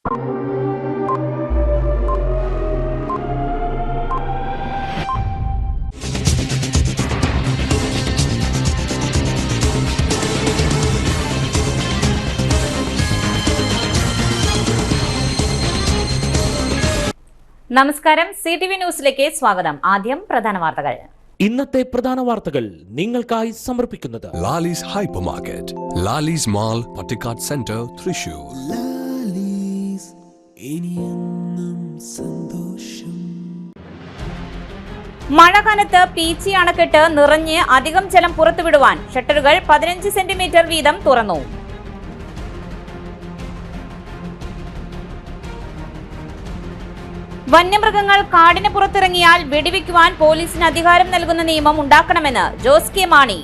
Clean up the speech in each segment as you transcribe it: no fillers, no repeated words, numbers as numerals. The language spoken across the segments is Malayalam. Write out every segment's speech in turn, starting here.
നമസ്കാരം, CTV ന്യൂസിലേക്ക് സ്വാഗതം. ആദ്യം പ്രധാന വാർത്തകൾ. ഇന്നത്തെ പ്രധാന വാർത്തകൾ നിങ്ങൾക്കായി സമർപ്പിക്കുന്നത് Lalees hyper market, Lalees mall, Pattikkad centre, Thrissur. മഴ കനത്ത് പീച്ചി അണക്കെട്ട് നിറഞ്ഞ് അധികം ജലം പുറത്തുവിടുവാൻ ഷട്ടറുകൾ 15 സെന്റിമീറ്റർ വീതം തുറന്നു. വന്യമൃഗങ്ങൾ കാടിന് പുറത്തിറങ്ങിയാൽ വെടിവെക്കുവാൻ പോലീസിന് അധികാരം നൽകുന്ന നിയമം ഉണ്ടാക്കണമെന്ന് ജോസ് കെ മാണി.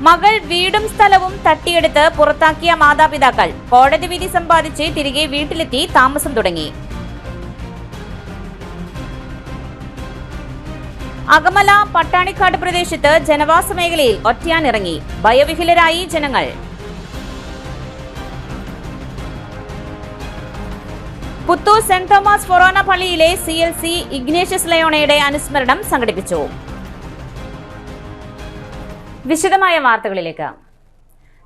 മകൾ വീടും സ്ഥലവും തട്ടിയെടുത്ത് പുറത്താക്കിയ മാതാപിതാക്കൾ കോടതി വിധി സമ്പാദിച്ച് തിരികെ വീട്ടിലെത്തി താമസം തുടങ്ങി. അകമല പട്ടാണിക്കാട് പ്രദേശത്ത് ജനവാസ മേഖലയിൽ ഒറ്റയാനിറങ്ങി. ഭയവിഹ്വലരായി ജനങ്ങൾ. പുത്തൂർ സെന്റ് തോമസ് ഫൊറോന പള്ളിയിലെ CLC ഇഗ്നേഷ്യസ് ലയോണയുടെ അനുസ്മരണം സംഘടിപ്പിച്ചു. വിശദമായ വാർത്തകളിലേക്ക്.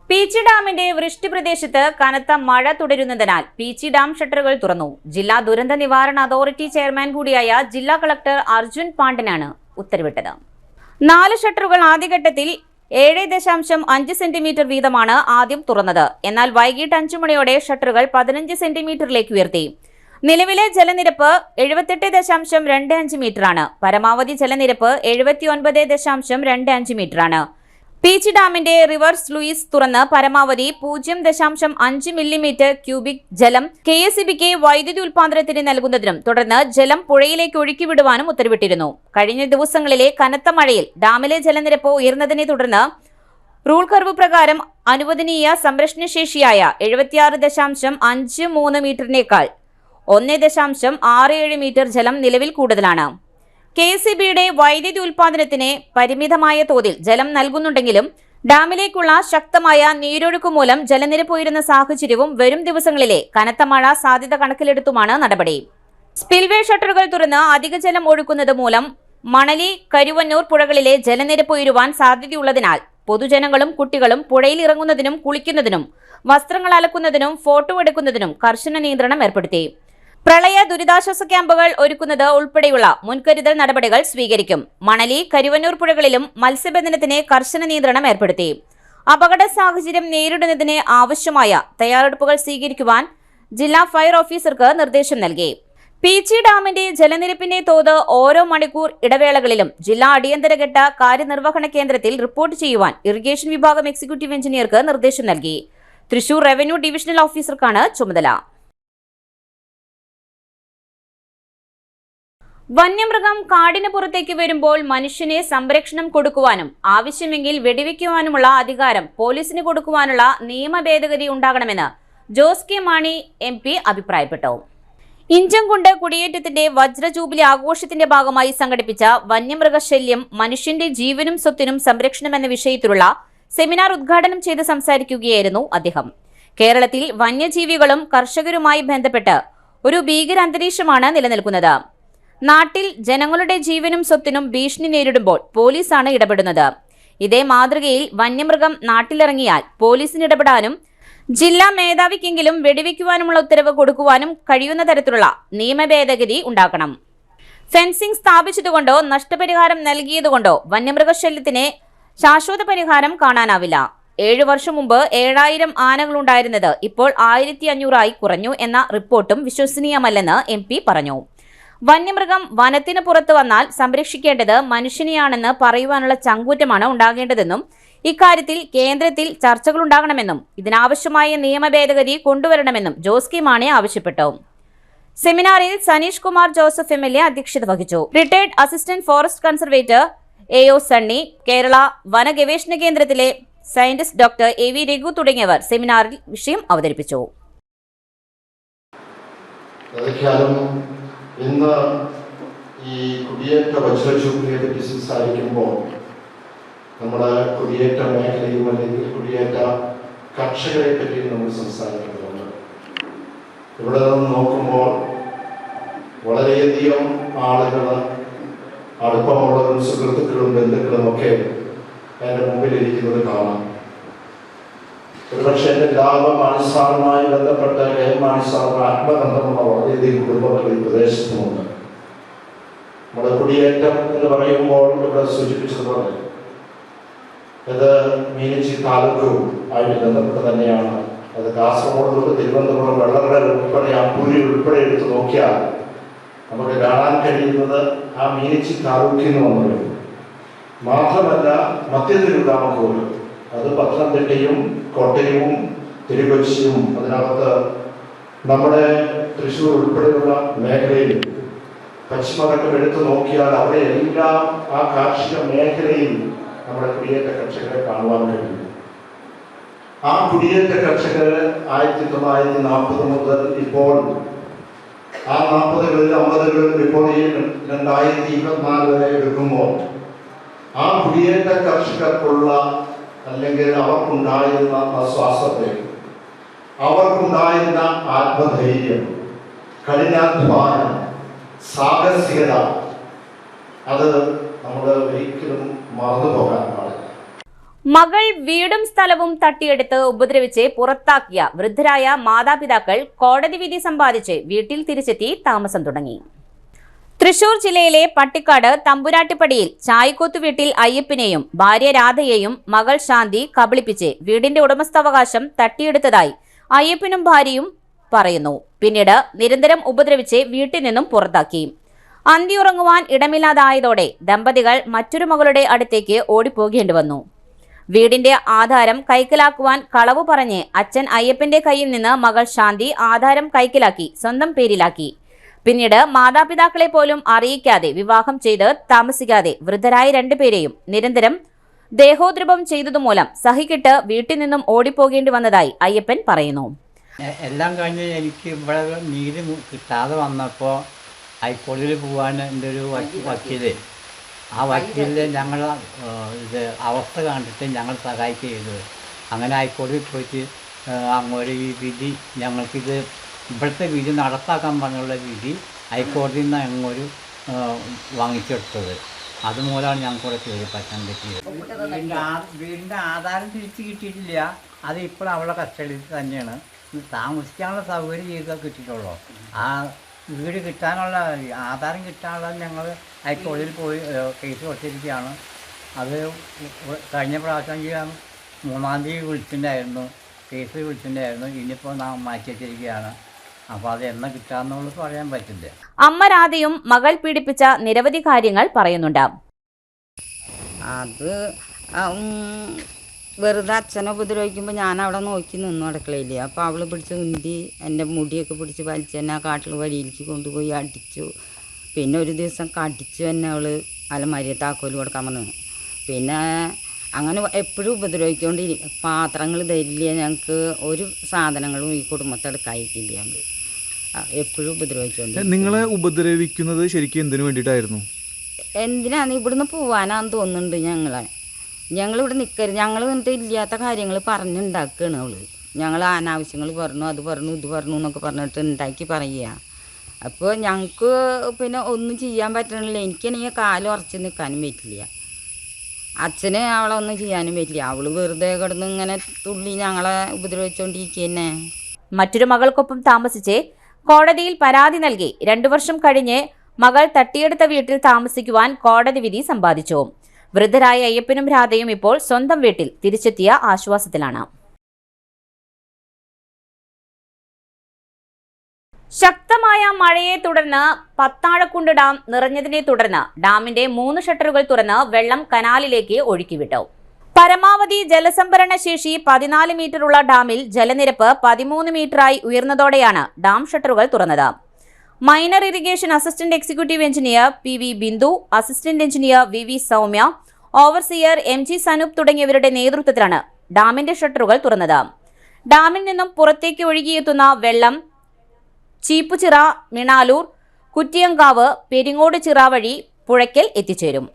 പീച്ചി ഡാമിന്റെ വൃഷ്ടി പ്രദേശത്ത് കനത്ത മഴ തുടരുന്നതിനാൽ പീച്ചി ഡാം ഷട്ടറുകൾ തുറന്നു. ജില്ലാ ദുരന്ത നിവാരണ അതോറിറ്റി ചെയർമാൻ കൂടിയായ ജില്ലാ കളക്ടർ അർജുൻ പാണ്ഡ്യനാണ് ഉത്തരവിട്ടത്. 4 ഷട്ടറുകൾ ആദ്യഘട്ടത്തിൽ 7.5 സെന്റിമീറ്റർ വീതമാണ് ആദ്യം തുറന്നത്. എന്നാൽ വൈകിട്ട് 5 മണിയോടെ ഷട്ടറുകൾ 15 സെന്റിമീറ്ററിലേക്ക് ഉയർത്തി. നിലവിലെ ജലനിരപ്പ് 78.25 മീറ്ററാണ്. പരമാവധി ജലനിരപ്പ് 79.25 മീറ്ററാണ്. പീച്ചി ഡാമിന്റെ റിവേഴ്സ് ലൂയിസ് തുറന്ന് പരമാവധി 0.5 മില്ലിമീറ്റർ ക്യൂബിക് ജലം KSEBക്ക് വൈദ്യുതി ഉൽപാദനത്തിന് നൽകുന്നതിനും തുടർന്ന് ജലം പുഴയിലേക്ക് ഒഴുക്കിവിടുവാനും ഉത്തരവിട്ടിരുന്നു. കഴിഞ്ഞ ദിവസങ്ങളിലെ കനത്ത മഴയിൽ ഡാമിലെ ജലനിരപ്പ് ഉയർന്നതിനെ തുടർന്ന് റൂൾ കർവ് പ്രകാരം അനുവദനീയ സംരക്ഷണശേഷിയായ 76.53 മീറ്ററിനേക്കാൾ 1.67 മീറ്റർ ജലം നിലവിൽ കൂടുതലാണ്. KSEBയുടെ വൈദ്യുതി ഉൽപാദനത്തിന് പരിമിതമായ തോതിൽ ജലം നൽകുന്നുണ്ടെങ്കിലും ഡാമിലേക്കുള്ള ശക്തമായ നീരൊഴുക്ക് മൂലം ജലനിരപ്പ് ഉയരുന്ന സാഹചര്യവും വരും ദിവസങ്ങളിലെ കനത്ത മഴ സാധ്യത കണക്കിലെടുത്തുമാണ് നടപടി. സ്പിൽവേ ഷട്ടറുകൾ തുറന്ന് അധിക ജലം ഒഴുക്കുന്നത് മൂലം മണലി, കരുവന്നൂർ പുഴകളിലെ ജലനിരപ്പ് ഉയരുവാൻ സാധ്യതയുള്ളതിനാൽ പൊതുജനങ്ങളും കുട്ടികളും പുഴയിൽ ഇറങ്ങുന്നതിനും കുളിക്കുന്നതിനും വസ്ത്രങ്ങൾ അലക്കുന്നതിനും ഫോട്ടോ എടുക്കുന്നതിനും കർശന നിയന്ത്രണം ഏർപ്പെടുത്തി. പ്രളയ ദുരിതാശ്വാസ ക്യാമ്പുകൾ ഒരുക്കുന്നത് ഉൾപ്പെടെയുള്ള മുൻകരുതൽ നടപടികൾ സ്വീകരിക്കും. മണലി, കരുവന്നൂർ പുഴകളിലും മത്സ്യബന്ധനത്തിന് കർശന നിയന്ത്രണം ഏർപ്പെടുത്തി. അപകട സാഹചര്യം നേരിടുന്നതിന് ആവശ്യമായ തയ്യാറെടുപ്പുകൾ സ്വീകരിക്കുവാൻ ജില്ലാ ഫയർ ഓഫീസർക്ക് നിർദ്ദേശം നൽകി. പീച്ചി ഡാമിന്റെ ജലനിരപ്പിന്റെ തോത് ഓരോ മണിക്കൂർ ഇടവേളകളിലും ജില്ലാ അടിയന്തരഘട്ട കാര്യനിർവഹണ കേന്ദ്രത്തിൽ റിപ്പോർട്ട് ചെയ്യുവാൻ ഇറിഗേഷൻ വിഭാഗം എക്സിക്യൂട്ടീവ് എഞ്ചിനീയർക്ക് നിർദ്ദേശം നൽകി. തൃശൂർ റവന്യൂ ഡിവിഷണൽ ഓഫീസർക്കാണ് ചുമതല. വന്യമൃഗം കാടിന് പുറത്തേക്ക് വരുമ്പോൾ മനുഷ്യന് സംരക്ഷണം കൊടുക്കുവാനും ആവശ്യമെങ്കിൽ വെടിവെക്കുവാനുമുള്ള അധികാരം പോലീസിന് കൊടുക്കുവാനുള്ള നിയമ ഭേദഗതി ഉണ്ടാകണമെന്ന് ജോസ് കെ മാണി MP അഭിപ്രായപ്പെട്ടു. ഇഞ്ചംകുണ്ട് കുടിയേറ്റത്തിന്റെ വജ്ര ജൂബിലി ആഘോഷത്തിന്റെ ഭാഗമായി സംഘടിപ്പിച്ച വന്യമൃഗശല്യം മനുഷ്യന്റെ ജീവനും സ്വത്തിനും സംരക്ഷണം എന്ന വിഷയത്തിലുള്ള സെമിനാർ ഉദ്ഘാടനം ചെയ്ത് സംസാരിക്കുകയായിരുന്നു അദ്ദേഹം. കേരളത്തിൽ വന്യജീവികളും കർഷകരുമായി ബന്ധപ്പെട്ട് ഒരു ഭീകര അന്തരീക്ഷമാണ് നിലനിൽക്കുന്നത്. നാട്ടിൽ ജനങ്ങളുടെ ജീവനും സ്വത്തിനും ഭീഷണി നേരിടുമ്പോൾ പോലീസാണ് ഇടപെടുന്നത്. ഇതേ മാതൃകയിൽ വന്യമൃഗം നാട്ടിലിറങ്ങിയാൽ പോലീസിന് ഇടപെടാനും ജില്ലാ മേധാവിക്കെങ്കിലും വെടിവെക്കുവാനുമുള്ള ഉത്തരവ് കൊടുക്കുവാനും കഴിയുന്ന തരത്തിലുള്ള നിയമ ഭേദഗതി ഉണ്ടാക്കണം. ഫെൻസിംഗ് സ്ഥാപിച്ചതുകൊണ്ടോ നഷ്ടപരിഹാരം നൽകിയതുകൊണ്ടോ വന്യമൃഗശല്യത്തിന് ശാശ്വത പരിഹാരം കാണാനാവില്ല. 7 വർഷം മുമ്പ് 7000 ആനകളുണ്ടായിരുന്നത് ഇപ്പോൾ 1500 കുറഞ്ഞു എന്ന റിപ്പോർട്ടും വിശ്വസനീയമല്ലെന്ന് MP പറഞ്ഞു. വന്യമൃഗം വനത്തിന് പുറത്തു വന്നാൽ സംരക്ഷിക്കേണ്ടത് മനുഷ്യനെയാണെന്ന് പറയുവാനുള്ള ചങ്കൂറ്റമാണ് ഉണ്ടാകേണ്ടതെന്നും ഇക്കാര്യത്തിൽ കേന്ദ്രത്തിൽ ചർച്ചകളുണ്ടാകണമെന്നും ഇതിനാവശ്യമായ നിയമ ഭേദഗതി കൊണ്ടുവരണമെന്നും ജോസ് കെ മാണി ആവശ്യപ്പെട്ടു. സെമിനാറിൽ സനീഷ് കുമാർ ജോസഫ് MLA അധ്യക്ഷത വഹിച്ചു. Retired assistant forest conservator AO Sunny, Kerala വന ഗവേഷണ കേന്ദ്രത്തിലെ സയന്റിസ്റ്റ് ഡോക്ടർ AV രഘു തുടങ്ങിയവർ സെമിനാറിൽ വിഷയം അവതരിപ്പിച്ചു. ഇന്ന് ഈ കുടിയേറ്റ വജ്രജൂബിലിയെ പറ്റി സംസാരിക്കുമ്പോൾ നമ്മുടെ കുടിയേറ്റ മേഖലയും അല്ലെങ്കിൽ കുടിയേറ്റ കർഷകരെ പറ്റി നമ്മൾ സംസാരിക്കുന്നുണ്ട്. ഇവിടെ നിന്ന് നോക്കുമ്പോൾ വളരെയധികം ആളുകൾ, അടുപ്പമുള്ളവരും സുഹൃത്തുക്കളും ബന്ധുക്കളും ഒക്കെ എൻ്റെ മുമ്പിലിരിക്കുന്നത് കാണാം. ഒരുപക്ഷെ എൻ്റെ ലാഭം മാണിസാറുമായി ബന്ധപ്പെട്ട മാണിസാറുമായി ആത്മബന്ധമുള്ള വളരെയധികം കുടുംബങ്ങൾ ഈ പ്രദേശത്തുമുണ്ട്. നമ്മുടെ കുടിയേറ്റം എന്ന് പറയുമ്പോൾ ഇവിടെ സൂചിപ്പിച്ചതുപോലെ ഇത് മീനച്ചി താലൂക്കും ആയിട്ട് ബന്ധപ്പെട്ട് തന്നെയാണ്. അത് കാസർഗോഡ് തൊട്ട് തിരുവനന്തപുരം, വെള്ളറട ഉൾപ്പെടെ അമ്പൂരി ഉൾപ്പെടെ എടുത്ത് നോക്കിയാൽ നമുക്ക് കാണാൻ കഴിയുന്നത് ആ മീനച്ചി താലൂക്കിൽ നിന്ന് വന്നത്. മാത്രമല്ല മധ്യത്തിലുള്ള പോലും അത് പത്തനംതിട്ടയും കോട്ടയവും തിരുക്കൊച്ചിയും അതിനകത്ത് നമ്മുടെ തൃശ്ശൂർ ഉൾപ്പെടെയുള്ള മേഖലയിൽ പശ്ചിമഘട്ടം എടുത്തു നോക്കിയാൽ അവിടെ എല്ലാം ആ കാർഷിക മേഖലയിൽ നമ്മുടെ കുടിയേറ്റ കർഷകരെ കാണുവാൻ കഴിയും. ആ കുടിയേറ്റ കർഷകർ 1940 മുതൽ ഇപ്പോൾ ആ 40കളിൽ 50കളിൽ ഇപ്പോൾ ഈ 2024 വരെ എടുക്കുമ്പോൾ ആ കുടിയേറ്റ കർഷകർക്കുള്ള അല്ലെങ്കിൽ അവർക്കുണ്ടായിരുന്ന ആശ്വാസത്തെ, അവർക്കുണ്ടായിരുന്ന ആത്മധൈര്യം, കഠിനാധ്വാനം, സാഹസികത, അത് നമ്മൾ ഒരിക്കലും മറന്നു പോകാൻ പാടില്ല. മകൾ വീടും സ്ഥലവും തട്ടിയെടുത്ത് ഉപദ്രവിച്ച് പുറത്താക്കിയ വൃദ്ധരായ മാതാപിതാക്കൾ കോടതി വിധി സമ്പാദിച്ച് വീട്ടിൽ തിരിച്ചെത്തി താമസം തുടങ്ങി. തൃശൂർ ജില്ലയിലെ പട്ടിക്കാട് തമ്പുരാട്ടിപ്പടിയിൽ ചായക്കോത്ത് വീട്ടിൽ അയ്യപ്പനെയും ഭാര്യ രാധയെയും മകൾ ശാന്തി കബളിപ്പിച്ച് വീടിന്റെ ഉടമസ്ഥാവകാശം തട്ടിയെടുത്തതായി അയ്യപ്പനും ഭാര്യയും പറയുന്നു. പിന്നീട് നിരന്തരം ഉപദ്രവിച്ച് വീട്ടിൽ നിന്നും പുറത്താക്കി. അന്തിയുറങ്ങുവാൻ ഇടമില്ലാതായതോടെ ദമ്പതികൾ മറ്റൊരു മകളുടെ അടുത്തേക്ക് ഓടിപ്പോകേണ്ടി വന്നു. വീടിന്റെ ആധാരം കൈക്കലാക്കുവാൻ കളവ് പറഞ്ഞ് അച്ഛൻ അയ്യപ്പന്റെ കയ്യിൽ നിന്ന് മകൾ ശാന്തി ആധാരം കൈക്കലാക്കി സ്വന്തം പേരിലാക്കി. പിന്നീട് മാതാപിതാക്കളെ പോലും അറിയിക്കാതെ വിവാഹം ചെയ്ത് താമസിക്കാതെ വൃദ്ധരായ രണ്ടുപേരെയും നിരന്തരം ദേഹോദ്രവം ചെയ്തതുമൂലം സഹിക്കിട്ട് വീട്ടിൽ നിന്നും ഓടിപ്പോകേണ്ടി വന്നതായി അയ്യപ്പൻ പറയുന്നു. എല്ലാം കഴിഞ്ഞ് എനിക്ക് ഇവിടെ നീതി കിട്ടാതെ വന്നപ്പോൾ ഹൈക്കോടതിയിൽ പോകാൻ എൻ്റെ ഒരു വക്കീല്, ആ വക്കീലിൽ ഞങ്ങൾ ഇത് അവസ്ഥ കണ്ടിട്ട് ഞങ്ങൾ സഹായിക്കുകയത്. അങ്ങനെ ഹൈക്കോടതിയിൽ പോയിട്ട് അങ്ങോട്ട് ഈ വിധി ഞങ്ങൾക്കിത് ഇവിടുത്തെ വിധി നടപ്പാക്കാൻ പറഞ്ഞുള്ള വിധി ഹൈക്കോടതിയിൽ നിന്ന് അങ്ങോട്ട് വാങ്ങിച്ചെടുത്തത്. അതുമൂലമാണ് ഞങ്ങൾക്കൂടെ കയറി പറ്റാൻ പറ്റിയത്. വീടിൻ്റെ ആധാരം തിരിച്ച് കിട്ടിയിട്ടില്ല. അത് ഇപ്പോൾ അവളുടെ കസ്റ്റഡിയിൽ തന്നെയാണ്. താമസിക്കാനുള്ള സൗകര്യം ചെയ്താൽ കിട്ടിയിട്ടുള്ളൂ. ആ വീട് കിട്ടാനുള്ള ആധാരം കിട്ടാനുള്ള ഞങ്ങൾ ഹൈക്കോടതിയിൽ പോയി കേസ് കൊടുത്തിരിക്കുകയാണ്. അത് കഴിഞ്ഞ പ്രാവശ്യം 3-ാം തീയതി വിളിച്ചിട്ടുണ്ടായിരുന്നു, കേസ് വിളിച്ചിട്ടുണ്ടായിരുന്നു. ഇനിയിപ്പോൾ നാം മാറ്റി വെച്ചിരിക്കുകയാണ്. അപ്പോൾ അത് എന്ന് കിട്ടാമെന്നുള്ളത് പറയാൻ പറ്റില്ല. അമ്മ രാധയും മകൾ പീഡിപ്പിച്ച നിരവധി കാര്യങ്ങൾ പറയുന്നുണ്ട്. അത് വെറുതെ അച്ഛനെ ഉപദ്രവിക്കുമ്പോൾ ഞാൻ അവിടെ നോക്കി നിന്നു അടുക്കളയിൽ. അപ്പോൾ അവൾ പിടിച്ച് ഉന്തി എൻ്റെ മുടിയൊക്കെ പിടിച്ച് വലിച്ച് എന്നെ ആ കാട്ടിൽ വഴിയിലേക്ക് കൊണ്ടുപോയി അടിച്ചു. പിന്നെ ഒരു ദിവസം കടിച്ചു എന്നെ അവൾ അലമാരിയെ താക്കോൽ കൊടുക്കാൻ പറഞ്ഞു. പിന്നെ അങ്ങനെ എപ്പോഴും ഉപദ്രവിക്കൊണ്ടിരിക്കും. പാത്രങ്ങൾ തരില്ല, ഞങ്ങൾക്ക് ഒരു സാധനങ്ങളും ഈ കുടുംബത്തെടുക്കായിട്ടില്ല. എപ്പോഴും ഉപദ്രവിച്ചുകൊണ്ട്. നിങ്ങളെ ഉപദ്രവിക്കുന്നത് ശരിക്കും എന്തിനു വേണ്ടിയിട്ടായിരുന്നു? എന്തിനാണ് ഇവിടുന്ന് പോവാനാന്ന് തോന്നുന്നുണ്ട്. ഞങ്ങളിവിടെ നിൽക്കരുത്, ഞങ്ങൾ എന്നിട്ട് ഇല്ലാത്ത കാര്യങ്ങൾ പറഞ്ഞുണ്ടാക്കുകയാണ് അവൾ. ഞങ്ങൾ അനാവശ്യങ്ങൾ പറഞ്ഞു, അത് പറഞ്ഞു, ഇത് പറഞ്ഞു എന്നൊക്കെ പറഞ്ഞിട്ട് ഉണ്ടാക്കി പറയുക. അപ്പോൾ ഞങ്ങൾക്ക് പിന്നെ ഒന്നും ചെയ്യാൻ പറ്റണില്ല. എനിക്കാണെങ്കിൽ കാലം ഉറച്ച് നിൽക്കാനും പറ്റില്ല, അച്ഛന് അവളെ ഒന്നും ചെയ്യാനും പറ്റില്ല. അവൾ വെറുതെ കിടന്ന് ഇങ്ങനെ തുള്ളി ഞങ്ങളെ ഉപദ്രവിച്ചുകൊണ്ടിരിക്കുകയെന്നെ. മറ്റൊരു മകൾക്കൊപ്പം താമസിച്ച് കോടതിയിൽ പരാതി നൽകി 2 വർഷം കഴിഞ്ഞ് മകൾ തട്ടിയെടുത്ത വീട്ടിൽ താമസിക്കുവാൻ കോടതി വിധി സമ്പാദിച്ചു. വൃദ്ധരായ അയ്യപ്പനും രാധയും ഇപ്പോൾ സ്വന്തം വീട്ടിൽ തിരിച്ചെത്തിയ ആശ്വാസത്തിലാണ്. ശക്തമായ മഴയെ തുടർന്ന് പത്താഴക്കുണ്ട് ഡാം നിറഞ്ഞതിനെ തുടർന്ന് ഡാമിന്റെ 3 ഷട്ടറുകൾ തുറന്ന് വെള്ളം കനാലിലേക്ക് ഒഴുക്കിവിട്ടു. പരമാവധി ജലസംഭരണ ശേഷി 14 മീറ്ററുള്ള ഡാമിൽ ജലനിരപ്പ് 13 മീറ്ററായി ഉയർന്നതോടെയാണ് ഡാം ഷട്ടറുകൾ തുറന്നത്. Minor irrigation assistant executive engineer PV Bindu, assistant engineer VV Soumya, overseer MG Sanoop തുടങ്ങിയവരുടെ നേതൃത്വത്തിലാണ് ഡാമിന്റെ ഷട്ടറുകൾ തുറന്നത്. ഡാമിൽ നിന്നും പുറത്തേക്ക് ഒഴുകിയെത്തുന്ന വെള്ളം ചീപ്പുചിറ, മിണാലൂർ, കുറ്റിയങ്കാവ്, പെരിങ്ങോട് ചിറ വഴി പുഴയ്ക്കൽ എത്തിച്ചേരും.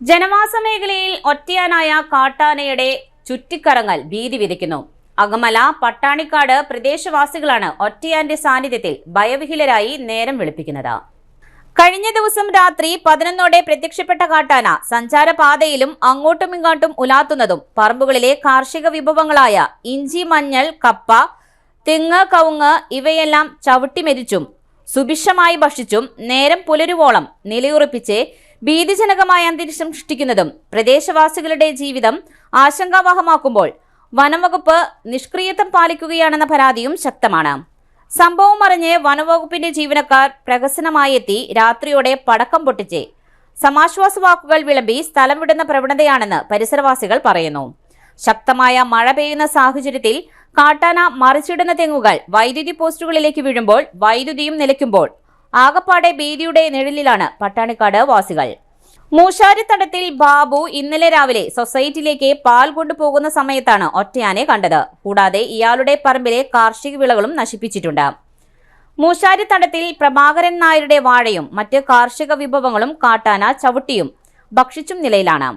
ജനവാസ മേഖലയിൽ ഒറ്റയാനായ കാട്ടാനയുടെ ചുറ്റിക്കറങ്ങൽ ഭീതി വിതയ്ക്കുന്നു. അകമല, പട്ടാണിക്കാട് പ്രദേശവാസികളാണ് ഒറ്റയാന്റെ സാന്നിധ്യത്തിൽ ഭയവിഹ്വലരായി നേരം വെളുപ്പിക്കുന്നത്. കഴിഞ്ഞ ദിവസം രാത്രി 11ഓടെ പ്രത്യക്ഷപ്പെട്ട കാട്ടാന സഞ്ചാരപാതയിലും അങ്ങോട്ടും ഇങ്ങോട്ടും ഉലാത്തുന്നതും പറമ്പുകളിലെ കാർഷിക വിഭവങ്ങളായ ഇഞ്ചി, മഞ്ഞൾ, കപ്പ, തെങ്ങ്, കവുങ്ങ് ഇവയെല്ലാം ചവിട്ടിമെതിച്ചും സുഭിക്ഷമായി ഭക്ഷിച്ചും നേരം പുലരുവോളം നിലയുറപ്പിച്ച് ഭീതിജനകമായ അന്തരീക്ഷം സൃഷ്ടിക്കുന്നതും പ്രദേശവാസികളുടെ ജീവിതം ആശങ്കാവഹമാക്കുമ്പോൾ വനംവകുപ്പ് നിഷ്ക്രിയത്വം പാലിക്കുകയാണെന്ന പരാതിയും ശക്തമാണ്. സംഭവം അറിഞ്ഞ് വനംവകുപ്പിന്റെ ജീവനക്കാർ പ്രഹസനമായി എത്തി രാത്രിയോടെ പടക്കം പൊട്ടിച്ച് സമാശ്വാസ വാക്കുകൾ വിളമ്പി സ്ഥലം വിടുന്ന പ്രവണതയാണെന്ന് പരിസരവാസികൾ പറയുന്നു. ശക്തമായ മഴ പെയ്യുന്ന സാഹചര്യത്തിൽ കാട്ടാന മറിച്ചിടുന്ന തെങ്ങുകൾ വൈദ്യുതി പോസ്റ്റുകളിലേക്ക് വീഴുമ്പോൾ വൈദ്യുതിയും നിലയ്ക്കുമ്പോൾ ആകപ്പാടെ ഭീതിയുടെ നിഴലിലാണ് പട്ടാണിക്കാട് വാസികൾ. മൂശാരിത്തടത്തിൽ ബാബു ഇന്നലെ രാവിലെ സൊസൈറ്റിയിലേക്ക് പാൽ കൊണ്ടുപോകുന്ന സമയത്താണ് ഒറ്റയാനെ കണ്ടത്. കൂടാതെ ഇയാളുടെ പറമ്പിലെ കാർഷിക വിളകളും നശിപ്പിച്ചിട്ടുണ്ട്. മൂശാരിത്തടത്തിൽ പ്രഭാകരൻ നായരുടെ വാഴയും മറ്റ് കാർഷിക വിഭവങ്ങളും കാട്ടാന ചവിട്ടിയും ഭക്ഷിച്ചും നിലയിലാണ്.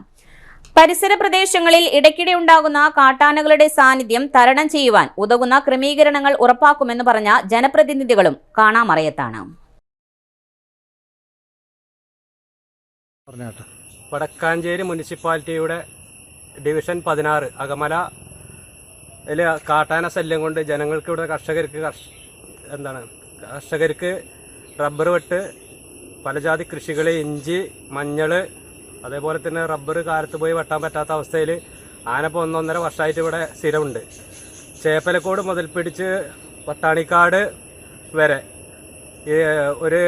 പരിസര പ്രദേശങ്ങളിൽ ഇടയ്ക്കിടെ ഉണ്ടാകുന്ന കാട്ടാനകളുടെ സാന്നിധ്യം തരണം ചെയ്യുവാൻ ഉതകുന്ന ക്രമീകരണങ്ങൾ ഉറപ്പാക്കുമെന്ന് പറഞ്ഞ ജനപ്രതിനിധികളും കാണാമറയത്താണ്. വടക്കാഞ്ചേരി മുനിസിപ്പാലിറ്റിയുടെ ഡിവിഷൻ 16 അകമല കാട്ടാന ശല്യം കൊണ്ട് ജനങ്ങൾക്ക് ഇവിടെ കർഷകർക്ക് റബ്ബർ വെട്ട്, പലജാതി കൃഷികൾ, ഇഞ്ചി, മഞ്ഞൾ, അതേപോലെ തന്നെ റബ്ബർ കാലത്ത് പോയി വെട്ടാൻ പറ്റാത്ത അവസ്ഥയിൽ ആനപ്പോൾ 1.5 വർഷമായിട്ട് ഇവിടെ സ്ഥിരമുണ്ട്. ചേപ്പലക്കോട് മുതൽ പിടിച്ച് പട്ടാണിക്കാട് വരെ ഒരു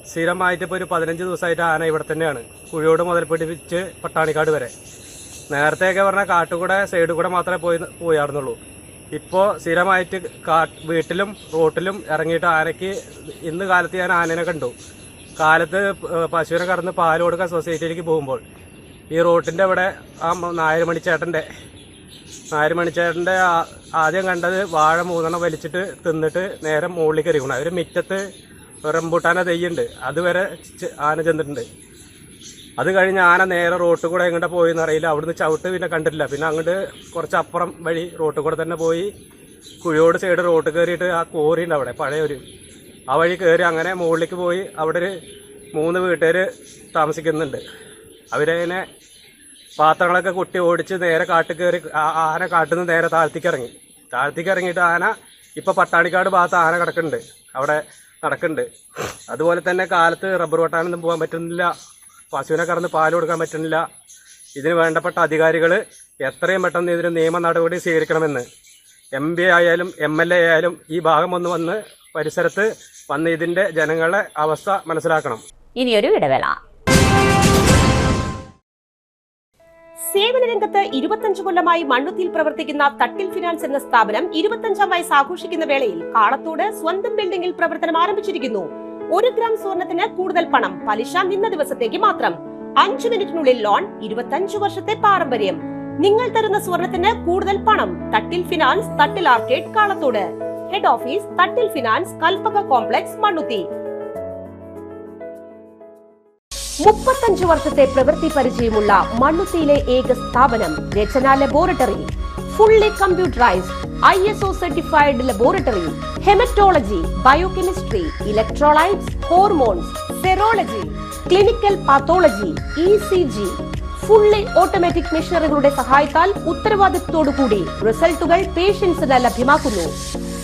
സ്ഥിരമായിട്ട് ഇപ്പോൾ ഒരു 15 ദിവസമായിട്ട് ആന ഇവിടെ തന്നെയാണ്. കുഴിയോട് മുതൽ പിടിപ്പിച്ച് പട്ടാണിക്കാട് വരെ. നേരത്തെയൊക്കെ പറഞ്ഞാൽ കാട്ടുകൂടെ സൈഡിൽ കൂടെ മാത്രമേ പോയാടുന്നുള്ളൂ. ഇപ്പോൾ സ്ഥിരമായിട്ട് വീട്ടിലും റോട്ടിലും ഇറങ്ങിയിട്ട് ആനയ്ക്ക് ഇന്ന് കാലത്ത് ഞാൻ ആനനെ കണ്ടു. കാലത്ത് പശുവിനെ കറന്ന് പാൽ കൊടുക്കാൻ സൊസൈറ്റിയിലേക്ക് പോകുമ്പോൾ ഈ റോട്ടിൻ്റെ ഇവിടെ ആ നായർമണിച്ചേട്ടൻ്റെ ആദ്യം കണ്ടത് വാഴ 3 വലിച്ചിട്ട് തിന്നിട്ട് നേരെ മുകളിൽ കയറിക്കണം. അവർ മുറ്റത്ത് റംബൂട്ടാന തെയ്യുണ്ട്, അതുവരെ ആന ചെന്നിട്ടുണ്ട്. അത് കഴിഞ്ഞ് ആന നേരെ റോട്ടിൽ കൂടെ എങ്ങോട്ട് പോയെന്ന് അറിയില്ല. അവിടുന്ന് ചവിട്ട് പിന്നെ കണ്ടിട്ടില്ല. പിന്നെ അങ്ങോട്ട് കുറച്ച് അപ്പുറം വഴി റോട്ടിൽ കൂടെ തന്നെ പോയി കുഴിയോട് സൈഡ് റോട്ടിൽ കയറിയിട്ട് ആ കോറിയുണ്ട് അവിടെ പഴയൊരു, ആ വഴി കയറി അങ്ങനെ മുകളിലേക്ക് പോയി. അവിടെ ഒരു 3 വീട്ടുകാർ താമസിക്കുന്നുണ്ട്. അവരതിനെ പാത്രങ്ങളൊക്കെ കുട്ടി ഓടിച്ച് നേരെ കാട്ടിൽ കയറി ആന കാട്ടിൽ നിന്ന് നേരെ താഴ്ത്തിക്ക് ഇറങ്ങിയിട്ട് ആന ഇപ്പോൾ പട്ടാണിക്കാട് ഭാഗത്ത് ആന അവിടെ നടക്കുന്നുണ്ട്. അതുപോലെ തന്നെ കാലത്ത് റബ്ബർ വെട്ടാനൊന്നും പോകാൻ പറ്റുന്നില്ല, പശുവിനെ കറന്ന് പാൽ കൊടുക്കാൻ പറ്റുന്നില്ല. ഇതിന് വേണ്ടപ്പെട്ട അധികാരികൾ എത്രയും പെട്ടെന്ന് ഇതിന് നിയമ നടപടി സ്വീകരിക്കണമെന്ന് MP ആയാലും MLA ആയാലും ഈ ഭാഗം വന്ന് പരിസരത്ത് വന്ന് ഇതിൻ്റെ ജനങ്ങളുടെ അവസ്ഥ മനസ്സിലാക്കണം. ഇനിയൊരു ഇടവേള. സേവന രംഗത്ത് 25 കൊല്ലമായി മണ്ണുത്തിയിൽ പ്രവർത്തിക്കുന്ന തട്ടിൽ ഫിനാൻസ് എന്ന സ്ഥാപനം 25ാം വയസ്സ് ആഘോഷിക്കുന്ന വേളയിൽ കാളത്തോട് സ്വന്തം ബിൽഡിംഗിൽ പ്രവർത്തനം ആരംഭിച്ചിരിക്കുന്നു. 1 ഗ്രാം സ്വർണത്തിന് കൂടുതൽ പണം, പലിശ നിന്ന ദിവസത്തേക്ക് മാത്രം, 5 മിനിറ്റിനുള്ളിൽ ലോൺ, 25 വർഷത്തെ പാരമ്പര്യം. നിങ്ങൾ തരുന്ന സ്വർണത്തിന് കൂടുതൽ പണം. Thattil finance, Thattil arcade, Kalathode. Head office Thattil finance, Kalpaka complex, Mannuthy. 35 വർഷത്തെ പ്രവൃത്തി പരിചയമുള്ള മണ്ണുത്തിയിലെ ഏക സ്ഥാപനം Rachana laboratory. Fully computerised, ISO certified laboratory. Haematology, biochemistry, electrolytes, hormones, serology, clinical pathology, ECG. Fully automatic മെഷീനറികളുടെ സഹായത്താൽ ഉത്തരവാദിത്വത്തോടുകൂടി റിസൾട്ടുകൾ പേഷ്യൻസിന് ലഭ്യമാക്കുന്നു.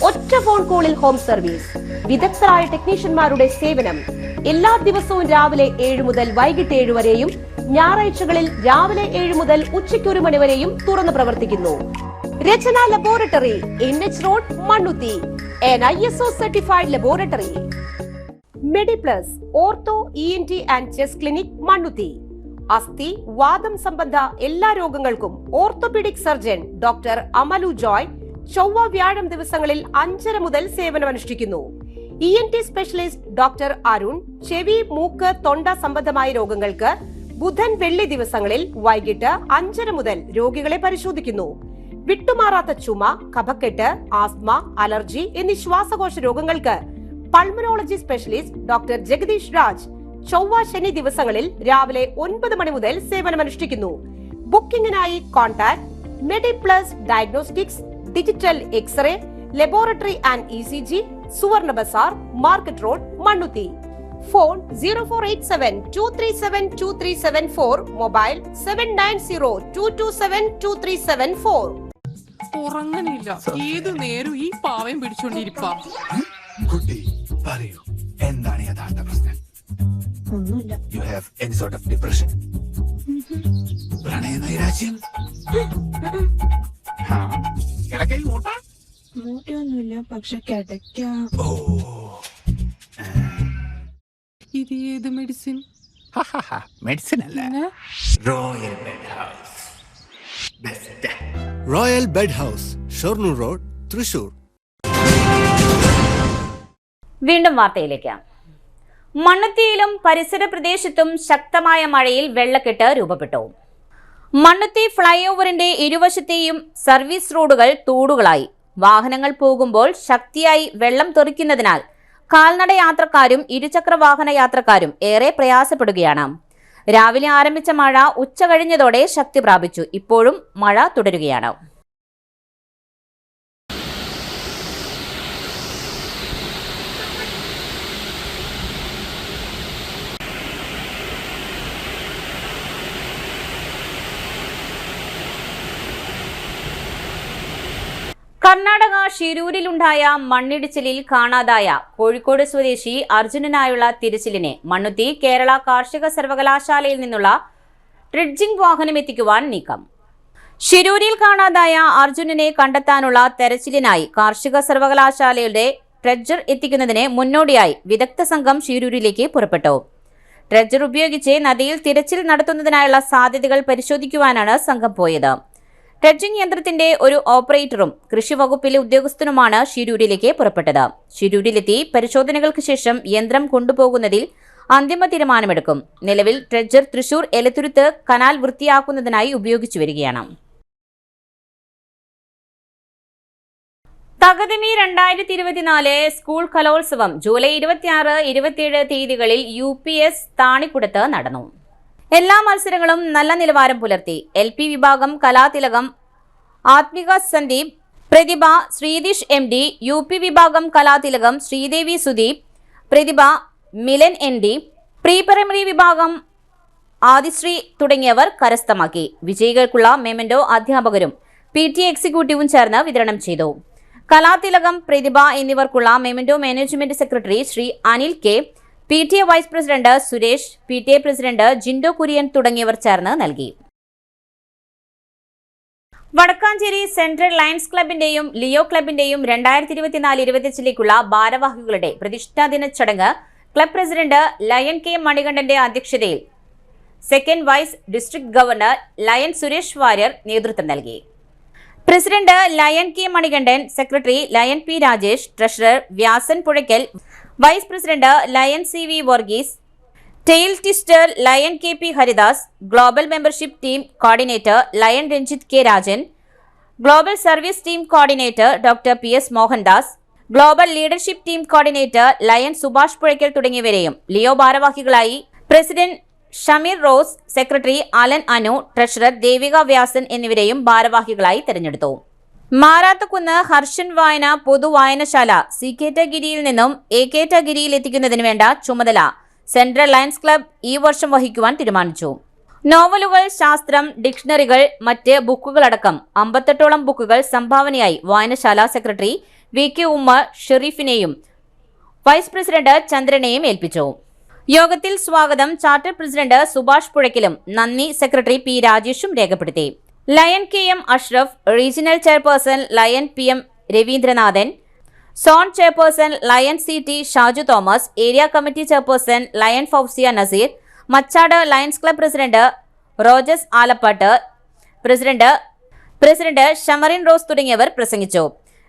ഒറ്റ ഫോൺ കോളിൽ ഹോം സർവീസ്. വിദഗ്ധരായ ടെക്നീഷ്യന്മാരുടെ സേവനം. എല്ലാ ദിവസവും രാവിലെ 7 മുതൽ വൈകിട്ട് 7 വരെയും ഞായറാഴ്ചകളിൽ രാവിലെ 7 മുതൽ ഉച്ചയ്ക്ക് 1 മണി വരെയും തുറന്നു പ്രവർത്തിക്കുന്നു. Rachana laboratory, NH road, Mannuthy. an ISO certified laboratory. Mediplus ortho ENT and chest clinic, Mannuthy. അസ്ഥി, വാദം സംബന്ധ എല്ലാ രോഗങ്ങൾക്കും orthopaedic surgeon doctor Amalu Joy ചൊവ്വ വ്യാഴം ദിവസങ്ങളിൽ 5:30 മുതൽ സേവനമനുഷ്ഠിക്കുന്നു. ENT സ്പെഷ്യലിസ്റ്റ് ഡോക്ടർ അരുൺ ചെവി, മൂക്ക്, തൊണ്ട സംബന്ധമായ രോഗങ്ങൾക്ക് ബുധൻ, വെള്ളി ദിവസങ്ങളിൽ വൈകിട്ട് 5:30 മുതൽ രോഗികളെ പരിശോധിക്കുന്നു. വിട്ടുമാറാത്ത ചുമ, കഫക്കെട്ട്, ആസ്മ, അലർജി എന്നീ ശ്വാസകോശ രോഗങ്ങൾക്ക് pulmonology specialist doctor Jagadish Raj ചൊവ്വ ശനി ദിവസങ്ങളിൽ രാവിലെ 9 മണി മുതൽ സേവനമനുഷ്ഠിക്കുന്നു. ബുക്കിംഗിനായി contact Mediplus diagnostics, digital x-ray, laboratory and ECG, Suvarna Bazar, market road, Mannuthy. Phone 0487-237-2374, mobile 790227-2374. ഉറങ്ങണില്ല, ഏതു നേരം ഈ പാവം പിടിച്ചോണ്ടിരിപ്പാ. കുട്ടി പറയൂ, എന്താണ് യഥാർത്ഥ പ്രശ്നം? ഒന്നുമില്ല. You have any sort of depression? പ്രണയ നൈരാശ്യം? കിടക്കയിൽ മൂട്ടയൊന്നുമില്ല, പക്ഷെ കിടക്കാം. ഇത് ഏത് മെഡിസിൻ? മെഡിസിൻ അല്ല, royal bed house. Best royal bed house, Shoranur road, Thrissur. വീണ്ടും വാർത്തയിലേക്ക്. മണ്ണുത്തിയിലും പരിസര പ്രദേശത്തും ശക്തമായ മഴയിൽ വെള്ളക്കെട്ട് രൂപപ്പെട്ടു. മണ്ണുത്തി ഫ്ലൈ ഓവറിന്റെ ഇരുവശത്തെയും സർവീസ് റോഡുകൾ തോടുകളായി. വാഹനങ്ങൾ പോകുമ്പോൾ ശക്തിയായി വെള്ളം തെറിക്കുന്നതിനാൽ കാൽനട യാത്രക്കാരും ഇരുചക്ര വാഹന യാത്രക്കാരും ഏറെ പ്രയാസപ്പെടുകയാണ്. രാവിലെ ആരംഭിച്ച മഴ ഉച്ച കഴിഞ്ഞതോടെ ശക്തി പ്രാപിച്ചു. ഇപ്പോഴും മഴ തുടരുകയാണ്. കർണാടക ഷിരൂരിലുണ്ടായ മണ്ണിടിച്ചിലിൽ കാണാതായ കോഴിക്കോട് സ്വദേശി അർജുനനായുള്ള തിരച്ചിലിനെ മണ്ണുത്തി കേരള കാർഷിക സർവകലാശാലയിൽ നിന്നുള്ള ഡ്രെഡ്ജിംഗ് വാഹനം എത്തിക്കുവാൻ നീക്കം. ഷിരൂരിൽ കാണാതായ അർജുനനെ കണ്ടെത്താനുള്ള തെരച്ചിലിനായി കാർഷിക സർവകലാശാലയുടെ ഡ്രെഡ്ജർ എത്തിക്കുന്നതിന് മുന്നോടിയായി വിദഗ്ധ സംഘം ഷിരൂരിലേക്ക് പുറപ്പെട്ടു. ഡ്രെഡ്ജർ ഉപയോഗിച്ച് നദിയിൽ തിരച്ചിൽ നടത്തുന്നതിനായുള്ള സാധ്യതകൾ പരിശോധിക്കുവാനാണ് സംഘം പോയത്. ഡ്രെഡ്ജിംഗ് യന്ത്രത്തിന്റെ ഒരു ഓപ്പറേറ്ററും കൃഷി വകുപ്പിലെ ഉദ്യോഗസ്ഥനുമാണ് ഷിരൂരിലേക്ക് പുറപ്പെട്ടത്. ഷിരൂരിലെത്തി പരിശോധനകൾക്ക് ശേഷം യന്ത്രം കൊണ്ടുപോകുന്നതിൽ അന്തിമ തീരുമാനമെടുക്കും. നിലവിൽ ഡ്രെഡ്ജർ തൃശൂർ എലത്തുരുത്ത് കനാൽ വൃത്തിയാക്കുന്നതിനായി ഉപയോഗിച്ചു വരികയാണ്. തകതിമി 2024 സ്കൂൾ കലോത്സവം ജൂലൈ 26, 27 തീയതികളിൽ UPS താണിക്കുടത്ത് നടന്നു. എല്ലാ മത്സരങ്ങളും നല്ല നിലവാരം പുലർത്തി. LP വിഭാഗം കലാതിലകം ആത്മിക സന്ദീപ്, പ്രതിഭ ശ്രീദിഷ് MD, UP വിഭാഗം കലാതിലകം ശ്രീദേവി സുദീപ്, പ്രതിഭ മിലൻ ND, പ്രീ പ്രൈമറി വിഭാഗം ആദിശ്രീ തുടങ്ങിയവർ കരസ്ഥമാക്കി. വിജയികൾക്കുള്ള മെമന്റോ അധ്യാപകരും PT എക്സിക്യൂട്ടീവും ചേർന്ന് വിതരണം ചെയ്തു. കലാതിലകം, പ്രതിഭ എന്നിവർക്കുള്ള memento management secretary Shri Anil K, PTA vice president Suresh, PTA president Jindo Kurian തുടങ്ങിയവർ ചേർന്ന് നൽകി. വടക്കാഞ്ചേരി സെൻട്രൽ ലയൺസ് ക്ലബിന്റെയും ലിയോ ക്ലബിന്റെയും 2024-25ലേക്കുള്ള ഭാരവാഹികളുടെ പ്രതിഷ്ഠാദിന ചടങ്ങ് ക്ലബ് പ്രസിഡന്റ് ലയൺ K മണികണ്ഠന്റെ അധ്യക്ഷതയിൽ second vice district governor lion Suresh Warrier നേതൃത്വം നൽകി. President lion K Manikandan, secretary lion P Rajesh, treasurer Vyasan Puzhakkal, vice president lion CV Varghese, tail twister lion KP Haridas, global membership team coordinator lion Ranjith K Rajan, global service team coordinator doctor PS Mohandas, global leadership team coordinator lion Subhash Puzhakkal തുടങ്ങിയവരെയും ലിയോ ഭാരവാഹികളായി president Shameer Rose, secretary Alan Anu, treasurer Devika Vyasan എന്നിവരെയും ഭാരവാഹികളായി തെരഞ്ഞെടുത്തു. മാരാത്തുകുന്ന് ഹർഷൻ വായന പൊതുവായനശാല സിക്കേറ്റഗിരിയിൽ നിന്നും ഏക്കേറ്റഗിരിയിൽ എത്തിക്കുന്നതിന് വേണ്ട ചുമതല സെൻട്രൽ ലയൺസ് ക്ലബ് ഈ വർഷം വഹിക്കുവാൻ തീരുമാനിച്ചു. നോവലുകൾ, ശാസ്ത്രം, ഡിക്ഷണറികൾ, മറ്റ് ബുക്കുകളടക്കം 58ഓളം ബുക്കുകൾ സംഭാവനയായി വായനശാല സെക്രട്ടറി VK ഉമ്മർ ഷെറീഫിനെയും വൈസ് പ്രസിഡന്റ് ചന്ദ്രനെയും ഏൽപ്പിച്ചു. യോഗത്തിൽ സ്വാഗതം ചാർട്ടർ പ്രസിഡന്റ് സുഭാഷ് പുഴയ്ക്കലും നന്ദി സെക്രട്ടറി P രാജേഷും രേഖപ്പെടുത്തി. Lion KM Ashraf, regional chairperson lion PM Raveendranathan, zone chairperson lion CT Shaju Thomas, area committee chairperson lion Fousiya Nazeer, Machad lions club president Rojas Alappat, president Shamarin Rose തുടങ്ങിയവർ പ്രസംഗിച്ചു.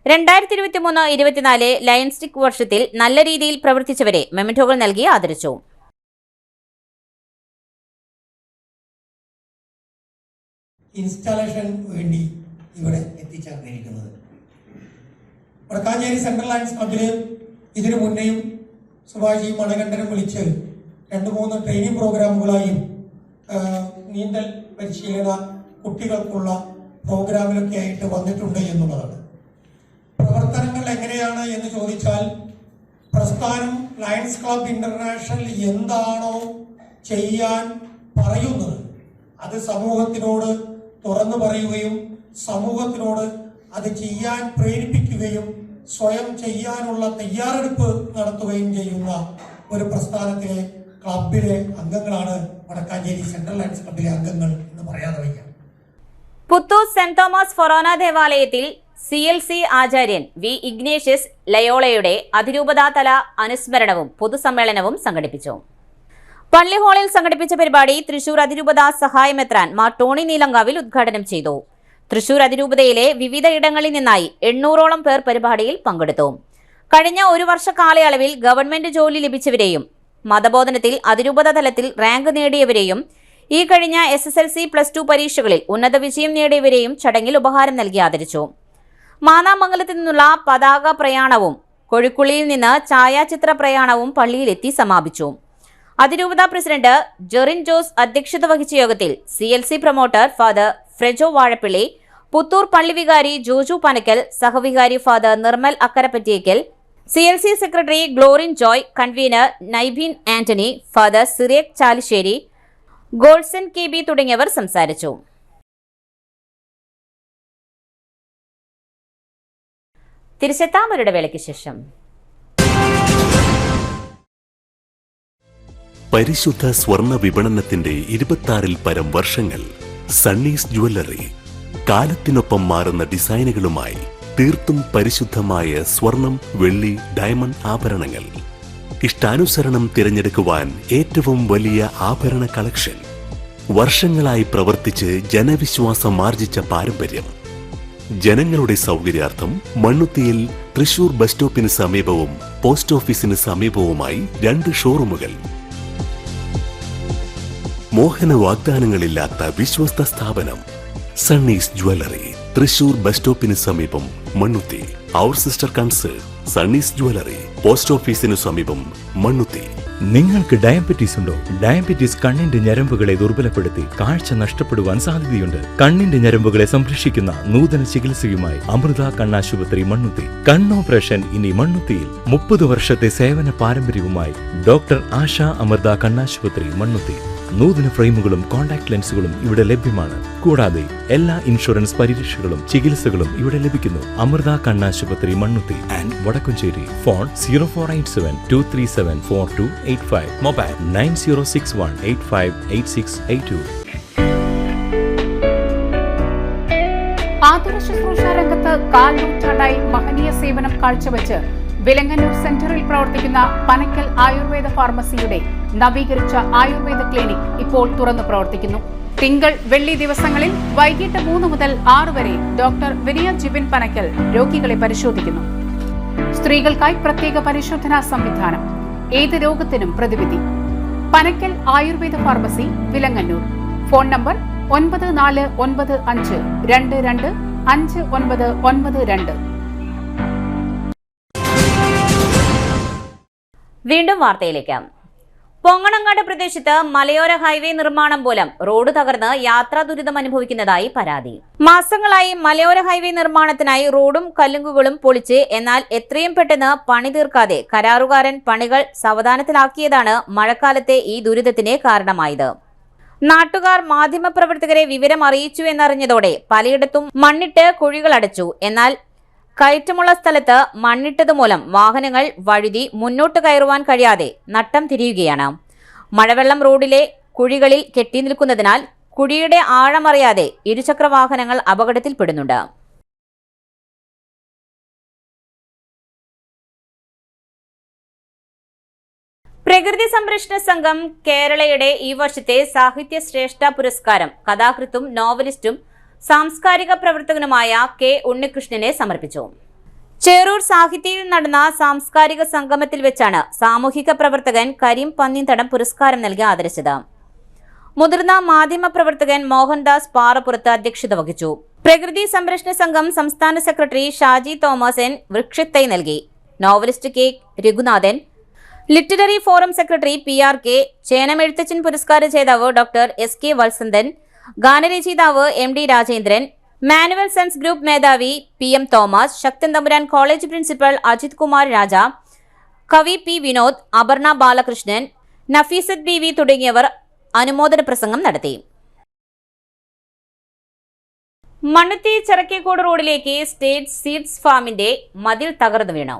2023-24 ലയൺസ്റ്റിക് വർഷത്തിൽ നല്ല രീതിയിൽ പ്രവർത്തിച്ചവരെ മെമന്റോകൾ നൽകി ആദരിച്ചു. ഇൻസ്റ്റാളേഷൻ വേണ്ടി ഇവിടെ എത്തിച്ചേർന്നിരിക്കുന്നത് വടക്കാഞ്ചേരി സെൻട്രൽ ലയൺസ് ക്ലബിൽ ഇതിനു മുന്നേയും സുഭാഷി മണകണ്ഠനും വിളിച്ച് 2-3 ട്രെയിനിങ് പ്രോഗ്രാമുകളായും നീന്തൽ പരിശീലന കുട്ടികൾക്കുള്ള പ്രോഗ്രാമിലൊക്കെ ആയിട്ട് വന്നിട്ടുണ്ട് എന്നുള്ളതാണ്. പ്രവർത്തനങ്ങൾ എങ്ങനെയാണ് എന്ന് ചോദിച്ചാൽ, പ്രസ്ഥാനം ലയൺസ് ക്ലബ് ഇന്റർനാഷണൽ എന്താണോ ചെയ്യാൻ പറയുന്നത് അത് സമൂഹത്തിനോട് തുറന്നു പറയുകയും സമൂഹത്തിനോട് അത് ചെയ്യാൻ പ്രേരിപ്പിക്കുകയും സ്വയം ചെയ്യാനുള്ള തയ്യാറെടുപ്പ് നടത്തുകയും ചെയ്യുന്ന ഒരു പ്രസ്ഥാനത്തിലെ ക്ലബിലെ അംഗങ്ങളാണ് വടക്കാഞ്ചേരി സെൻട്രൽ ലയൺസ് ക്ലബിലെ അംഗങ്ങൾ എന്ന് പറയാതെ വയ്യ. പുത്തൂർ സെന്റ് തോമസ് ഫൊറോന ദേവാലയത്തിൽ CLC ആചാര്യൻ വി ഇഗ്നേഷ്യസ് ലയോളയുടെ അതിരൂപതാതല അനുസ്മരണവും പൊതുസമ്മേളനവും സംഘടിപ്പിച്ചു. പള്ളി ഹാളിൽ സംഘടിപ്പിച്ച പരിപാടി തൃശൂർ അതിരൂപത സഹായമെത്രാൻ മാർ ടോണി നീലങ്കാവിൽ ഉദ്ഘാടനം ചെയ്തു. തൃശൂർ അതിരൂപതയിലെ വിവിധ ഇടങ്ങളിൽ നിന്നായി 800ഓളം പേർ പരിപാടിയിൽ പങ്കെടുത്തു. കഴിഞ്ഞ 1 വർഷ കാലയളവിൽ ഗവൺമെന്റ് ജോലി ലഭിച്ചവരെയും മതബോധനത്തിൽ അതിരൂപത തലത്തിൽ റാങ്ക് നേടിയവരെയും ഈ കഴിഞ്ഞ SSLC +2 പരീക്ഷകളിൽ ഉന്നത വിജയം നേടിയവരെയും ചടങ്ങിൽ ഉപഹാരം നൽകി ആദരിച്ചു. മാന്നാമംഗലത്ത് നിന്നുള്ള പതാക പ്രയാണവും കൊഴിക്കുള്ളിയിൽ നിന്ന് ഛായാചിത്ര പ്രയാണവും പള്ളിയിലെത്തി സമാപിച്ചു. അതിരൂപത പ്രസിഡന്റ് ജെറിൻ ജോസ് അധ്യക്ഷത വഹിച്ച യോഗത്തിൽ CLC promoter father Frejo Vazhappilly, Puthur പള്ളി വികാരി ജോജു പനക്കൽ, സഹവികാരി father Nirmal Akkarapattiyekkal, CLC secretary Glorin Joy, convener Naibeen Antony, father Cyriac Chalissery, Golson KB തുടങ്ങിയവർ സംസാരിച്ചു. തിരിച്ചെത്താം ഒരു ഇടവേളയ്ക്ക് ശേഷം. പരിശുദ്ധ സ്വർണ്ണ വിപണനത്തിന്റെ 26-ൽ പരം വർഷങ്ങൾ. സണ്ണീസ് ജ്വല്ലറി കാലത്തിനൊപ്പം മാറുന്ന ഡിസൈനുകളുമായി തീർത്തും പരിശുദ്ധമായ സ്വർണം, വെള്ളി, ഡയമണ്ട് ആഭരണങ്ങൾ. ഇഷ്ടാനുസരണം തിരഞ്ഞെടുക്കുവാൻ ഏറ്റവും വലിയ ആഭരണ കളക്ഷൻ. വർഷങ്ങളായി പ്രവർത്തിച്ച് ജനവിശ്വാസം ആർജിച്ച പാരമ്പര്യം. ജനങ്ങളുടെ സൗകര്യാർത്ഥം മണ്ണുത്തിയിൽ തൃശൂർ ബസ് സ്റ്റോപ്പിന് സമീപവും പോസ്റ്റ് ഓഫീസിന് സമീപവുമായി 2 ഷോറൂമുകൾ. മോഹന വാഗ്ദാനങ്ങളില്ലാത്ത വിശ്വസ്ത സ്ഥാപനം സണ്ണീസ് ജ്വല്ലറി, തൃശൂർ ബസ് സ്റ്റോപ്പിന് സമീപം മണ്ണുത്തി. അവർ സിസ്റ്റർ കൺസേൺ സണ്ണീസ് ജ്വല്ലറി, പോസ്റ്റ് ഓഫീസിനു സമീപം മണ്ണുത്തി. നിങ്ങൾക്ക് ഡയബറ്റീസ് ഉണ്ടോ? ഡയബറ്റീസ് കണ്ണിന്റെ ഞരമ്പുകളെ ദുർബലപ്പെടുത്തി കാഴ്ച നഷ്ടപ്പെടുവാൻ സാധ്യതയുണ്ട്. കണ്ണിന്റെ ഞരമ്പുകളെ സംരക്ഷിക്കുന്ന നൂതന ചികിത്സയുമായി അമൃത കണ്ണാശുപത്രി മണ്ണുത്തി. കണ്ണോപ്പറേഷൻ ഇനി മണ്ണുത്തിയിൽ. 30 വർഷത്തെ സേവന പാരമ്പര്യവുമായി ഡോക്ടർ ആശ അമൃത കണ്ണാശുപത്രി മണ്ണുത്തി. നൂതന ഫ്രെയിമുകളും കോൺടാക്ട് ലെൻസുകളും ഇവിടെ ലഭ്യമാണ്. കൂടാതെ എല്ലാ ഇൻഷുറൻസ് പരിരക്ഷകളും ചികിത്സകളും ഇവിടെ ലഭിക്കുന്നു. അമൃത കണ്ണാശുപത്രി Mannuthy and Vadakkumchery. Phone 0487237485. Mobile 9061858682. ആതുര ശുശ്രൂഷ രംഗത്ത് 4 നൂറ്റാണ്ടായി മഹനീയ സേവനം കാഴ്ചവെച്ച് വിലങ്ങന്നൂർ സെന്ററിൽ പ്രവർത്തിക്കുന്ന പനക്കൽ ആയുർവേദ ഫാർമസിയുടെ നവീകരിച്ച ആയുർവേദ ക്ലിനിക് ഇപ്പോൾ തുറന്നു പ്രവർത്തിക്കുന്നു. തിങ്കൾ, വെള്ളി ദിവസങ്ങളിൽ വൈകിട്ട് 3 മുതൽ 6 വരെ ഡോക്ടർ വിനിയ ജിബിൻ പനക്കൽ രോഗികളെ പരിശോധിക്കുന്നു. സ്ത്രീകൾക്കായി പ്രത്യേക പരിശോധനാ സംവിധാനം. ഏത് രോഗത്തിനും പ്രതിവിധി. Panakkal Ayurveda pharmacy, Vilangannur. Phone number 9495225992. വീണ്ടും വാർത്തയിലേക്ക്. പൊങ്ങണങ്ങാട് പ്രദേശത്ത് മലയോര ഹൈവേ നിർമ്മാണം മൂലം റോഡ് തകർന്ന് യാത്രാ ദുരിതം അനുഭവിക്കുന്നതായി പരാതി. മാസങ്ങളായി മലയോര ഹൈവേ നിർമ്മാണത്തിനായി റോഡും കല്ലുങ്കുകളും പൊളിച്ച് എന്നാൽ എത്രയും പെട്ടെന്ന് പണി തീർക്കാതെ കരാറുകാരൻ പണികൾ സാവധാനത്തിലാക്കിയതാണ് മഴക്കാലത്തെ ഈ ദുരിതത്തിന് കാരണമായത്. നാട്ടുകാർ മാധ്യമപ്രവർത്തകരെ വിവരം അറിയിച്ചു എന്നറിഞ്ഞതോടെ പലയിടത്തും മണ്ണിട്ട് കുഴികൾ അടച്ചു. എന്നാൽ കയറ്റമുള്ള സ്ഥലത്ത് മണ്ണിട്ടതുമൂലം വാഹനങ്ങൾ വഴുതി മുന്നോട്ട് കയറുവാൻ കഴിയാതെ നട്ടം തിരിയുകയാണ്. മഴവെള്ളം റോഡിലെ കുഴികളിൽ കെട്ടി നിൽക്കുന്നതിനാൽ കുഴിയുടെ ആഴമറിയാതെ ഇരുചക്ര വാഹനങ്ങൾ അപകടത്തിൽപ്പെടുന്നുണ്ട്. പ്രകൃതി സംരക്ഷണ സംഘം കേരളയുടെ ഈ വർഷത്തെ സാഹിത്യ ശ്രേഷ്ഠ പുരസ്കാരം കഥാകൃത്തും നോവലിസ്റ്റും സാംസ്കാരിക പ്രവർത്തകനുമായ K. ഉണ്ണികൃഷ്ണനെ സമർപ്പിച്ചു. ചേറൂർ സാഹിത്യയിൽ നടന്ന സാംസ്കാരിക സംഗമത്തിൽ വെച്ചാണ് സാമൂഹിക പ്രവർത്തകൻ കരീം പന്നിന്തടം പുരസ്കാരം നൽകി ആദരിച്ചത്. മുതിർന്ന മാധ്യമ പ്രവർത്തകൻ മോഹൻദാസ് പാറപ്പുറത്ത് അധ്യക്ഷത വഹിച്ചു. പ്രകൃതി സംരക്ഷണ സംഘം സംസ്ഥാന സെക്രട്ടറി ഷാജി തോമസ് N. വൃക്ഷത്തൈ നൽകി. Novelist K. Raghunathan, literary forum secretary PRK, ചേനമെഴുത്തച്ഛൻ പുരസ്കാര ജേതാവ് ഡോക്ടർ SK വത്സന്തൻ, ഗാനരചയിതാവ് MD രാജേന്ദ്രൻ, മാനുവൽ സൺസ് ഗ്രൂപ്പ് മേധാവി PM Thomas, Sakthan Thampuran college principal Ajith Kumar Raja, കവി P വിനോദ്, അപർണ ബാലകൃഷ്ണൻ, നഫീസത്ത് BV തുടങ്ങിയവർ അനുമോദന പ്രസംഗം നടത്തി. മണ്ണുത്തി ചെറക്കേക്കോട് റോഡിലേക്ക് സ്റ്റേറ്റ് സീഡ്സ് ഫാമിന്റെ മതിൽ തകർന്നു വീണു.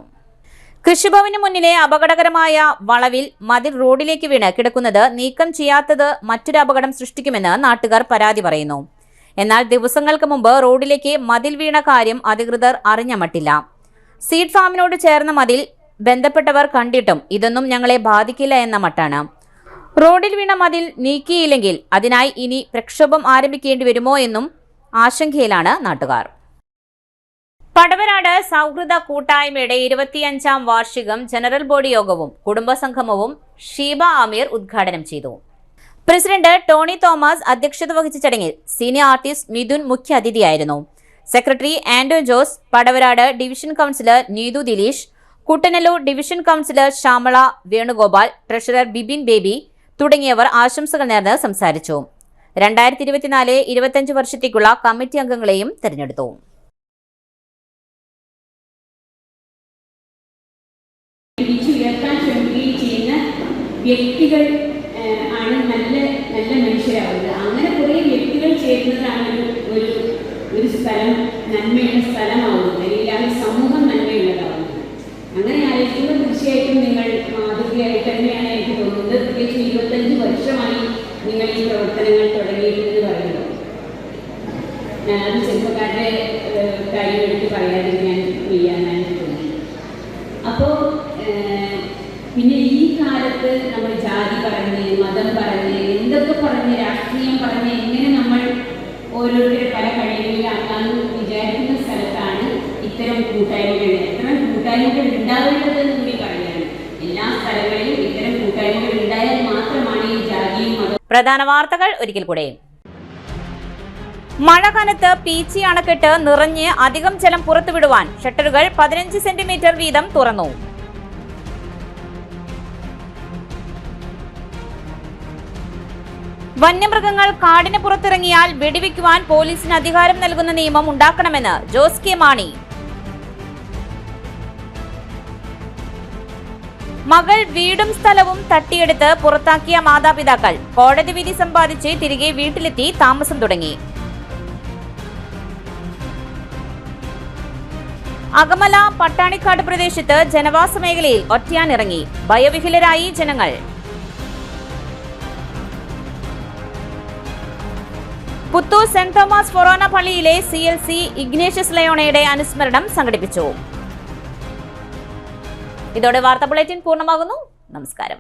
കൃഷിഭവന് മുന്നിലെ അപകടകരമായ വളവിൽ മതിൽ റോഡിലേക്ക് വീണ് കിടക്കുന്നത് നീക്കം ചെയ്യാത്തത് മറ്റൊരു അപകടം സൃഷ്ടിക്കുമെന്ന് നാട്ടുകാർ പരാതി പറയുന്നു. എന്നാൽ ദിവസങ്ങൾക്ക് മുമ്പ് റോഡിലേക്ക് മതിൽ വീണ കാര്യം അധികൃതർ അറിഞ്ഞ മട്ടില്ല. സീഡ് ഫാമിനോട് ചേർന്ന മതിൽ ബന്ധപ്പെട്ടവർ കണ്ടിട്ടും ഇതൊന്നും ഞങ്ങളെ ബാധിക്കില്ല എന്ന മട്ടാണ്. റോഡിൽ വീണ മതിൽ നീക്കിയില്ലെങ്കിൽ അതിനായി ഇനി പ്രക്ഷോഭം ആരംഭിക്കേണ്ടി വരുമോ എന്നും ആശങ്കയിലാണ് നാട്ടുകാർ. പടവനാട് സൗഹൃദ കൂട്ടായ്മയുടെ 25ാം വാർഷികം ജനറൽ ബോഡി യോഗവും കുടുംബസംഗമവും ഷീബ അമീർ ഉദ്ഘാടനം ചെയ്തു. പ്രസിഡന്റ് ടോണി തോമസ് അധ്യക്ഷത വഹിച്ച ചടങ്ങിൽ സീനിയർ ആർട്ടിസ്റ്റ് മിഥുൻ മുഖ്യ അതിഥിയായിരുന്നു. Secretary Anto Jose, Padavanad division councillor Neethu Dileesh, Kuttanellur division councillor Shyamala Venugopal, treasurer Bibin Baby തുടങ്ങിയവർ ആശംസകൾ നേർന്ന് സംസാരിച്ചു. 2024-25 വർഷത്തേക്കുള്ള കമ്മിറ്റി അംഗങ്ങളെയും തെരഞ്ഞെടുത്തു. വ്യക്തികൾ ആണ് നല്ല നല്ല മനുഷ്യരാവുന്നത്. അങ്ങനെ കുറേ വ്യക്തികൾ ചേരുന്നതാണ് ഒരു സ്ഥലം നന്മയുള്ള സ്ഥലമാവുന്നത്, അല്ലെങ്കിൽ ആ സമൂഹം നന്മയുള്ളതാവുന്നത്. അങ്ങനെ ആലോചിക്കുമ്പോൾ തീർച്ചയായിട്ടും നിങ്ങൾ മാതൃകയായി തന്നെയാണ് എനിക്ക് തോന്നുന്നത്. പ്രത്യേകിച്ച് 25 വർഷമായി നിങ്ങൾ ഈ പ്രവർത്തനങ്ങൾ തുടങ്ങിയിട്ടെന്ന് പറയുന്നത്. അത് ചെറുപ്പക്കാരുടെ കാര്യം എടുത്ത് പറയാതിരിക്കാൻ ചെയ്യാനാണ് തോന്നി. അപ്പോൾ പിന്നെ ഈ കാലത്ത് നമ്മൾ ജാതി പറഞ്ഞ്, മതം പറഞ്ഞ്, എന്തൊക്കെ പറഞ്ഞ്, രാഷ്ട്രീയം പറഞ്ഞ് എങ്ങനെ നമ്മൾ ഓരോരുത്തരെ പല കഴിവുകളിലാക്കാമെന്ന് വിചാരിക്കുന്ന സ്ഥലത്താണ് ഇത്തരം കൂട്ടായ്മകൾ. എത്ര കൂട്ടായ്മകൾ ഉണ്ടാവേണ്ടതെന്ന് കൂടി പറയുകയാണ്. എല്ലാ സ്ഥലങ്ങളിലും ഇത്തരം കൂട്ടായ്മകൾ ഉണ്ടായാൽ മാത്രമാണ് ഈ ജാതിയും മതവും. പ്രധാന വാർത്തകൾ ഒരിക്കൽ കൂടെ. മഴ കനത്ത് പീച്ചി അണക്കെട്ട് നിറഞ്ഞ് അധികം ജലം പുറത്തുവിടുവാൻ ഷട്ടറുകൾ 15 സെന്റിമീറ്റർ വീതം തുറന്നു. വന്യമൃഗങ്ങൾ കാടിന് പുറത്തിറങ്ങിയാൽ വെടിവെക്കുവാൻ പോലീസിന് അധികാരം നൽകുന്ന നിയമം ഉണ്ടാക്കണമെന്ന് ജോസ് കെ മാണി. മകൾ വീടും സ്ഥലവും തട്ടിയെടുത്ത് പുറത്താക്കിയ മാതാപിതാക്കൾ കോടതി വിധി സമ്പാദിച്ച് തിരികെ വീട്ടിലെത്തി താമസം തുടങ്ങി. അകമല പട്ടാണിക്കാട് പ്രദേശത്ത് ജനവാസ മേഖലയിൽ ഒറ്റയാനിറങ്ങി. ഭയവിഹ്വലരായി ജനങ്ങൾ. പുത്തൂർ സെന്റ് തോമസ് ഫൊറോന പള്ളിയിലെ CLC ഇഗ്നേഷ്യസ് ലയോണയുടെ അനുസ്മരണം സംഘടിപ്പിച്ചു. ഇതോടെ വാർത്താ ബുള്ളറ്റിൻ പൂർണ്ണമാകുന്നു. നമസ്കാരം.